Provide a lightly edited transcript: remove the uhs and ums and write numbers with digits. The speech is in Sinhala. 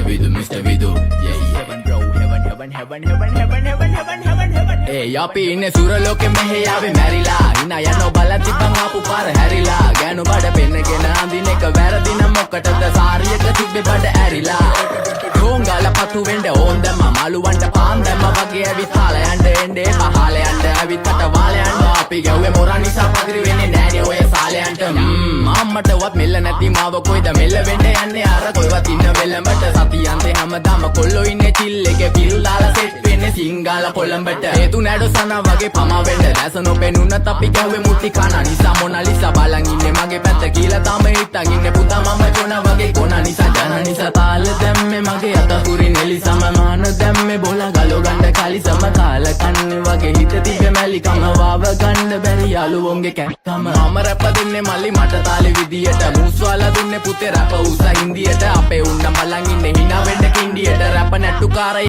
Vidu, Mr. Vidu. Yeah, yeah. Heaven bro, heaven, heaven, heaven, heaven, heaven, heaven, heaven, heaven, heaven. Hey, අපි ඉන්නේ සුරලෝකෙ මෙහෙ ආවේ මැරිලා හිනා යනෝ බලන් තිබ්බන් ආපු පාර හැරිලා ගෑනු බඩ පෙන්නගෙන අඳින එක වැරදින මොකටද සාරියක තිබ්බේ බඩ ඇරිලා ඩෝංගල පතු වෙන්න ඕන් දැම්ම මාළුවන්ට පාන් දැම්ම වගේ ඇවිත් කාලා යන්න එන්නේ පහල යන්න ඇවිත් කට වාලේ යන්න අපි ගැව්වේ මොරා නිසා පදිරි වෙන්නේ නෑනේ ඔය සාලයන්ට අම්මටවත් මෙල්ල නැති මාව කොයිද මෙල්ල වෙන්න යන්නේ අර කොයිවත් ඉන්න වෙලඹට සතියන්තේ හැමදාම කොල්ලෝ ඉන්නේ චිල් එකේ පිල් දාලා සෙට් වෙන්නේ සිංගාල කොළඹට හේතු නැඩ සන වගේ පමා වෙන්න දැස නොපෙනුනත් අපි ගැව්වේ මුටි කන නිසා මොනාලිසා බලන් ඉන්නේ මගේ පැත්ත කියලා තාම හිටන් ඉන්නේ පුතා මම කොන වගේ කොන නිසා ජන නිසා තාල දැම්මේ මගේ අතකුරි නෙලි සමමාන දැම්මේ බොල ගලෝ ගන්න කලි සම කාල කන්නේ වගේ හිත තිබ්බේ මැලි කම වාව ගන්න බැරි යාළුවෝන්ගේ කැක්කම මම රැප දෙන්නේ මල්ලි මට තාලේ විදියට මූස්වාලා දුන්නේ පුතේ රැප උස හින්දියට අපේ උන්න බලන් ඉන්නේ hina වෙන්න කින්ඩියට රැප නැට්ටු කාරයි